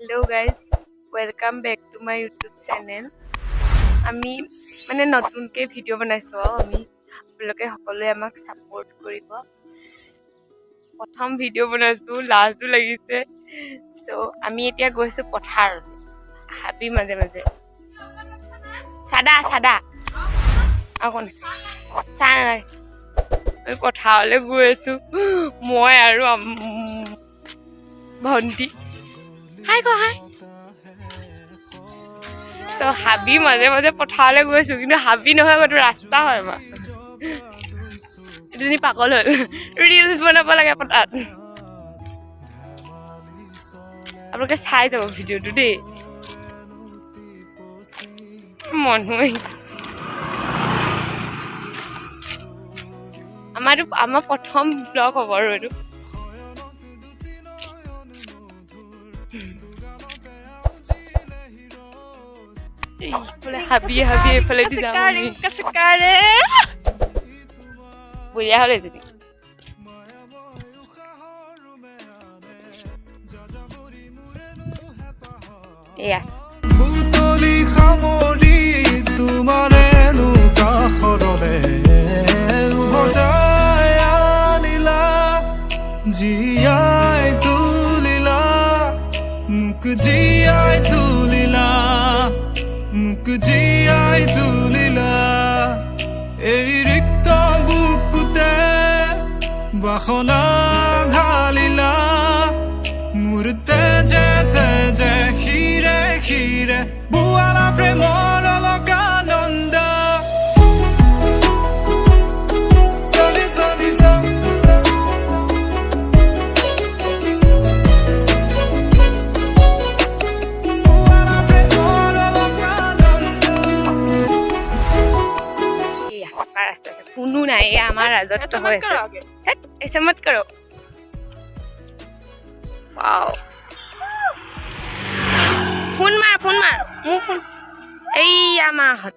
Hello guys, welcome back to my YouTube channel. আমি মানে নতুনকৈ ভিডিঅ' বনাইছো আমি আপোনালোকে সকলোৱে আমাক সাপোৰ্ট কৰিব প্ৰথম ভিডিঅ' বনাইছো লাজো লাগিছে সো আমি এতিয়া গৈছো পথাৰ হাবি মাজে মাজে সাদা আকন চাই আমি পথাৰলৈ গৈ আছো মই আৰু ভন্টি হাই সো হাবি মাজে মাজে পথাৰলৈ গৈছো কিন্তু হাবি নহয় গটো ৰাস্তা হয় আমাৰ এজনী পাগল হ'ল ৰিলছ বনাব লাগে পথাৰত আপোনালোকে চাই যাব ভিডিঅ'টো দেই আমাৰ প্ৰথম ব্লগ হ'ব আৰু এইটো হাবি এইফালে দি যাম বুঢ়িয়া হ'ল এজনী এয়া বুতলি খামৰি তোমাৰে কাষৰলে উভতাই আনিলা জীয়াই তুলিলা মোক জীয়াই তুলিলা মোক জীয়াই তুলিলা এই ৰিক্ত বুকুতে বাসনা ঢালিলা মোৰ তেজে তেজে খিৰে খিৰে বুৱালা প্ৰেমৰ অলকানন্দ কোনো নাই আমাৰ ৰাজত্ব হৈ আছে ऐसा मत करो वाओ फोन मार মোৰ ফোন এই আমাহত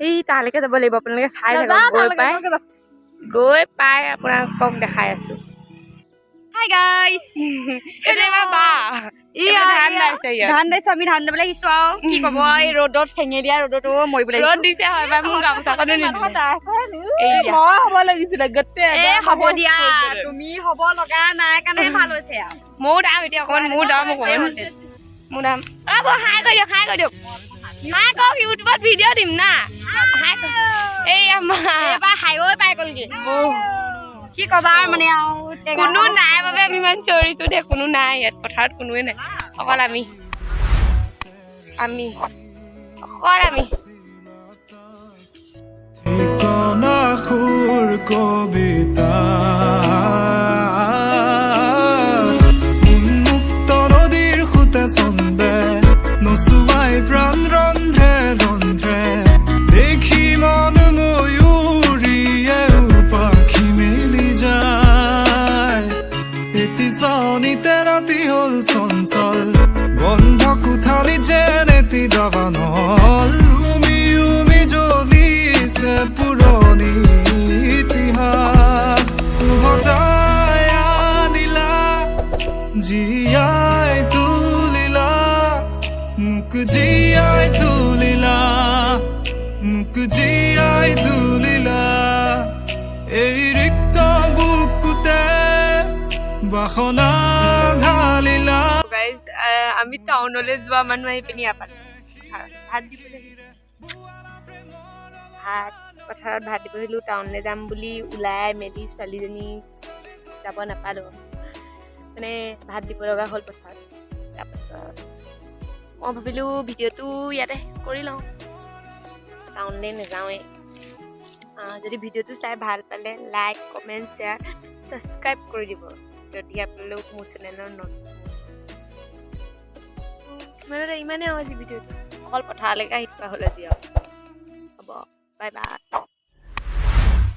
এই তালৈকে যাব লাগিব আপোনালোকে চাই থাকক গৈ পাই আপোনালোকক দেখাই আছো হাই গাইস এটা বাবা ধান দাইছে আমি ধান দাবলৈ আহিছো আৰু কি ক'ব এই ৰ'দত চেঙেলীয়া ৰ'দতো মৰিবলৈ ৰ'দ দিছে হয় বা মোৰ গামোচাখনো নিদিলে মই হ'ব লাগিছিলে গোটেই হ'ব দিয়া তুমি হ'ব লগা নাই কাৰণে ভাল হৈছে আৰু মোৰ দাম এতিয়া অকণমান মোৰ দাম হাই কৰি দিয়ক হাই কওক ইউটিউবত ভিডিঅ' দিম না এই আমাৰ এবাৰ হাইৱে পাই গ'লগৈ কি ক'বা মানে আৰু কোনো নাই বাবে আমি ইমান চিঞৰিছো দে কোনো নাই ইয়াত পথাৰত কোনোৱে নাই অকল আমি ঠিকনা সুৰ কবিতা উন্মুক্ত নদীৰ সুতে চন্দে নচুৱাই প্ৰাণ ৰন্ধ্ৰে ৰন্ধ্ৰে দেখি মন ময়ূৰীয়ে পাখি মেলি যায় এটি চনিতে ৰাতি হ'ল চঞ্চল বন্ধ কোঠালি যেন এটি দাবানল উমি জ্বলিছে পুৰণি ইতিহাস উভতাই আনিলা জীয়াই তুলিলা মোক জীয়াই তুলিলা মোক জীয়াই তুলিলা এই ৰিক্ত বুকুতে বাসনা ঢালিলা গাইজ আমি টাউনলৈ যোৱা মানুহ আহি পিনি ভাত দিবলৈ পথাৰত ভাত দিবহিলোঁ টাউনলৈ যাম বুলি ওলাই মেলি ছোৱালীজনী যাব নাপালোঁ মানে ভাত দিব লগা হ'ল পথাৰত তাৰপাছত মই ভাবিলোঁ ভিডিঅ'টো ইয়াতে কৰি লওঁ টাউনলৈ নাযাওঁৱেই যদি ভিডিঅ'টো চাই ভাল পালে লাইক কমেণ্ট শ্বেয়াৰ ছাবস্ক্ৰাইব কৰি দিব যদি আপোনালোক মোৰ চেনেলৰ নতুন ইমানেই আজি ভিডিঅ'টো অকল পথাৰলৈকে আহি থকা হ'ল আজি আৰু হ'ব বাই বাই